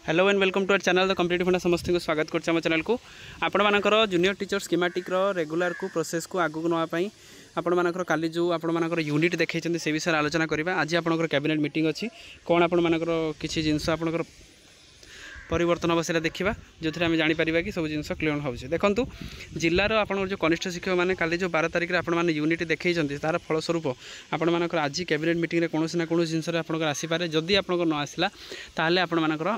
Hello and welcome to our channel the competitive funda समस्त को स्वागत करछे हम चैनल को आपण मानकर जूनियर टीचर स्कीमेटिक रेगुलर को प्रोसेस को आगु नापी आपण मानकर काली जो आपण मानकर यूनिट देखते से विषय आलोचना करबा। आज आपनकर कैबिनेट मीटिंग अच्छी कौन आपण मानकर किछि जिंस आपनकर परिवर्तन हम से देखा जो थे आम जापर कि सब जिन क्लीयर हो देखो जिलार आप जो कनिष्ठ शिक्षक मैंने काली जो 12 तारिख में यूनिट देखते तार फलस्वरूप आपण मानकर आज कैबिनेट मीटिंग में कौन ना कौन जिनस आसीपे जदि आप न आसला ताल आपणकर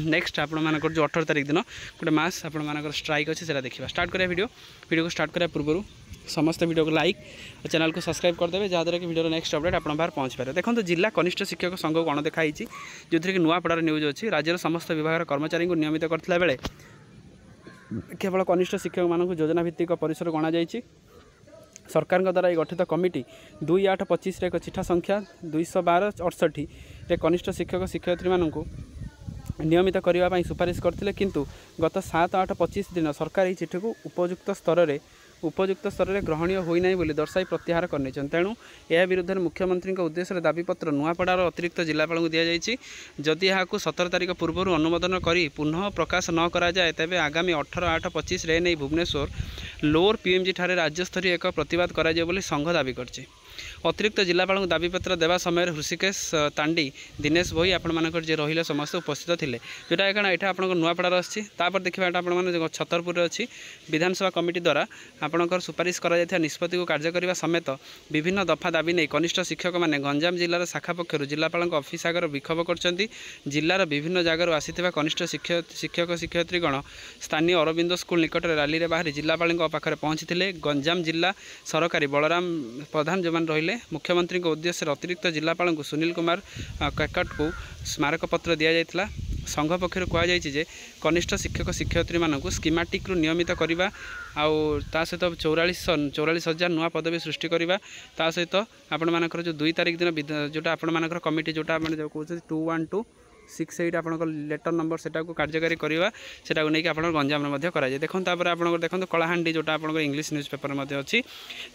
नेक्स्ट आपणकर जो 18 तारिख दिन गोटे मास आपणकर स्ट्राइक अच्छे से देखा। स्टार्ट करा वीडियो को स्टार्ट करा पूर्व समस्त वीडियो को लाइक और चैनल को सब्सक्राइब करदे जहाँद्वारा कि वीडियो नेक्स्ट अपडेट आप बाहर पहुँच पारे। देखो जिला कनिष्ठ शिक्षक संघ गण देखाई जो थी कि नुआपड़ार न्यूज अच्छी राज्यर समस्त विभाग कर्मचारी को नियमित करथिला बेले केवल कनिष्ठ शिक्षक मानक योजना भित्तिक परिसर गणा जाइछि। सरकार द्वारा गठित कमिटी 2825 एक चिठा संख्या 212/68 रे कनिष्ठ शिक्षक शिक्षयित्री मानक नियमित करने सुपारिश करथिले किंतु गत 7/8/25 दिन सरकार यह चिठी को उपयुक्त स्तर में ग्रहणीय होना बोली दर्शाई प्रत्याहार कर तेणु यह विरुद्ध में मुख्यमंत्री उद्देश्य दाबीपत्र नुआपड़ार अतिरिक्त जिलापाल को दि जाइए। जदि यहाँ 17 तारिख पूर्व अनुमोदन कर पुनः प्रकाश न करा जाए तेबे आगामी 18/8/25 नहीं भुवनेश्वर लोअर पीएमजी ठारे राज्यस्तरीय एक प्रतिवाद कर संघ दाबी करछि। अतिरिक्त जिलापाल को दाबीपत्र देवा समय ऋषिकेश तांडी दिनेश भई आपण मानकर जे रहिले समस्त उपस्थित थिले जोटा कारण यहाँ आप नुआपड़ार आछि। देखा आप छतरपुर अच्छी विधानसभा कमिटी द्वारा आपणकर सुपारिश कर निष्पत्ति को कार्य करने समेत विभिन्न दफा दाबी नहीं कनिष्ठ शिक्षक मैंने गंजाम जिलार शाखा पक्षर जिलापाल ऑफिस आगर विक्षोभ कर जिलार विभिन्न जगार आसीथिबा कनिष्ठ शिक्षक शिक्षयित्रीगण स्थानीय अरविंद स्कूल निकट रैली में बाहरी जिलापाल पाखे पहुंची गंजाम जिला सरकारी बलराम प्रधान जो रहिले मुख्यमंत्री उद्देश्य अतिरिक्त जिलापाल को सुनील कुमार कैकट को स्मारक पत्र दि जाइथिला। संघ पक्षर कहुई कनिष्ठ शिक्षक शिक्षयित्री मानक स्कीमेटिक नियमित करवा ता सहित 44,000 नुआ पदवी सृष्टि करवा ता सहित आपण मानकर जो 2 तारिख दिन जोटा आपण मानकर कमिटी जोटा जो कहते 2126 आप लेटर नंबर से कार्यकारी करवा से नहीं आप गंजाम कराए। देखो देखो कलाहांडी जोटा आप इंग्लिश न्यूज पेपर में अच्छी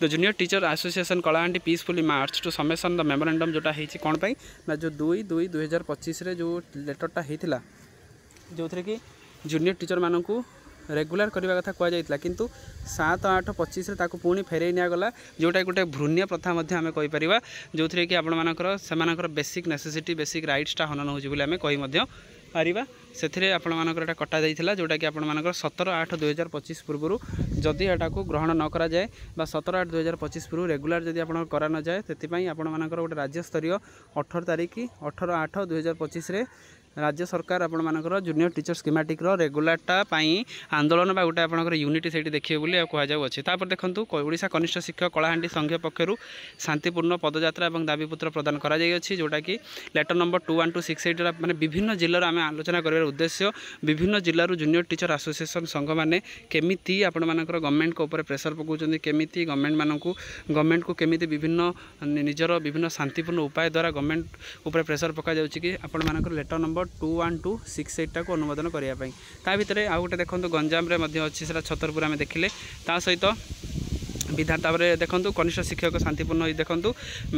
the junior teacher association Kalahandi peacefully March two submission the memorandum जोटा कौन पाई ना जो 2/2/2025 रे जो लेटरटा होता जो थे कि जूनियर टीचर मानक रेगुलर करने कथा कहुला किंतु 7/8/25 पुणी फेरई निगला जोटा गोटे भ्रूण्य प्रथा आम कहीपर जो थे कि आपंकर बेसिक नेसेसिटी बेसिक राइट्सटा हनन हो पारिबा से आपंकर कटा जाइए जोटा कि आपर 17/8/2025 पूर्व जदि यहाँ को ग्रहण न करा जाए 17/8/2025 पूर्व रेगुलर जदि आप करा न जाए से आपर गोटे राज्यस्तरीय 18 तारिख 18/8/2025 राज्य सरकार आपण मानकर जूनियर टीचर स्कीमेटिक रेगुलारटा आंदोलन बा गोटे आपंकर यूनिट से देखिए बोली कहुच्छे। तापर देखो ओडिशा कनिष्ठ शिक्षक कलाहांडी संघ पक्षर शांतिपूर्ण पदयात्रा और दाबीपत्र प्रदान कराई जोटा कि लेटर नंबर 21268 माने विभिन्न जिलार आम आलोचना कर उद्देश्य विभिन्न जिलूर जूनियर टीचर एसोसिएशन संघ मैंने केमी आपण मानकर गवर्नमेंट को ऊपर प्रेसर पकाउछन्ति केमी गवर्नमेंट को केमी विभिन्न निजर विभिन्न शांतिपूर्ण उपाय द्वारा गवर्नमेंट ऊपर प्रेसर पका जाउछि कि आपण मानकर लेटर नंबर 21268 को अनुमोदन करने ता भितर आउ गोटे देखो गंजाम अच्छी से छतरपुर आम देखिले ता सहित विधान तापर देखो कनिष्ठ शिक्षक शांतिपूर्ण देखो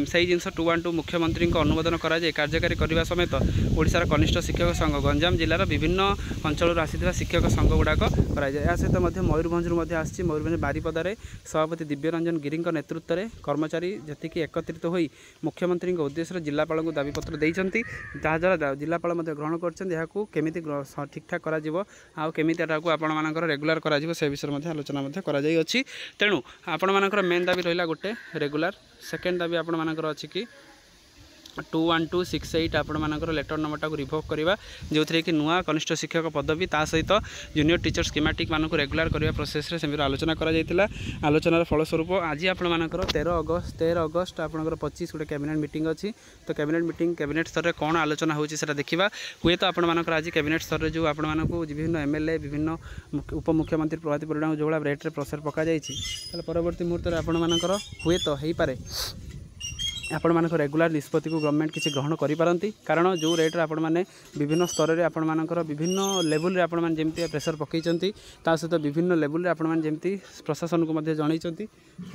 से जिन 212 मुख्यमंत्री अनुमोदन कराए कार्यकारी करने समेत ओडिशार कनिष्ठ शिक्षक संघ गंजाम जिलार विभिन्न अंचल आसी शिक्षक संघ गुड़ाक कराए या सहित मयूरभंज आसी मयूरभंज बारिपदार सभापति दिव्यरंजन गिरी नेतृत्व में कर्मचारी जी एकत्रित हो मुख्यमंत्री उद्देश्य जिलापाल को दाबीपत्र देती जहाँद्वारा जिलापाल ग्रहण करमी ठीक ठाक करमी आपर रेगुलर कर विषय आलोचना कराई। तेणु आपण मानकर मेन दाबी रहा गोटे रेगुलर सेकेंड दाबी आपण मानकर अच्छी कि 21268 आपण मानकर लेटर नंबरटा को रिभोक करवा जो थे कि नुआ कनिष्ठ शिक्षक पदवी ता सहित जूनियर टीचर स्कीमेटिक मानक रेगुलर करने प्रोसेस से आलोचना करा आलोचनार फलस्वरूप आज आपण मानकर 13 अगस्त आपंकर 25 गोटे कैबिनेट मीटिंग अच्छी तो कैबिनेट स्तर में कौन आलोचना होता देखा हुए तो आपण मानकर आज कैबिनेट स्तर में जो आपण मानक विभिन्न एमएलए विभिन्न उपमुख्यमंत्री प्रभाती परिड़ा जो भाव रेट्रे प्रेसर पक परवर्ती मुहूर्त में आपण मानकर हुए तो हो पारे आपण मानक रेगुलर निष्पत्ति को गवर्नमेंट किसी ग्रहण करिपारंती कारण जो रेट आपण माने विभिन्न स्तर रे आपण मानकर विभिन्न लेवल रे आपण माने जेमती प्रेशर पकईचंती ता सहित विभिन्न लेवल रे आपण माने जेमती प्रशासन को मध्ये जणाइचंती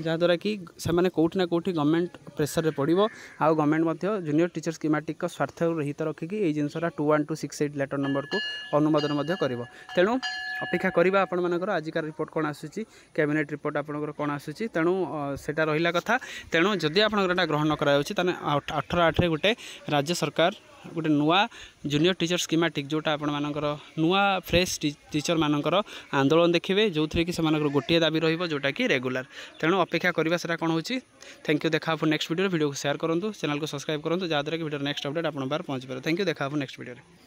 जहाँ द्वारा कि से माने कोठी ना कोठी गवर्नमेंट प्रेशर रे पड़िबो आ गवर्नमेंट मध्ये जूनियर टीचर स्कीमेटिक को स्वार्थ रहित रखिकी ए जिनसरा 21268 लेटर नंबर को अनुमोदन मध्ये करिवो तेणु अपेक्षा करवा आपण मानकर आजिकार रिपोर्ट कौन आसूची कैबिनेट रिपोर्ट आपंकर कौन आसूची तेणु सेटा रहिला कथा तेणु जदि आपंकर ग्रहण कराउछि ताने 18/8 गोटे राज्य सरकार गोटे नुआ जूनियर टीचर स्कीमेटिक जोटा आपण मानकर नुआ फ्रेश टीचर मानकर आंदोलन देखिए जो थी कि से गोटे दाबी रहिबो जोटा कि रेगुलर तेणु अपेक्षा करवा सेटा कौन होची थैंक यू देखा नेक्स्ट वीडियो को शेयर करूँ चैनल को सब्सक्राइब करूँ जहाँद्वारा कि वीडियो नेक्स्ट अपडेट आप पहुँच पारे थैंक यू देखा नेक्स्ट वीडियो।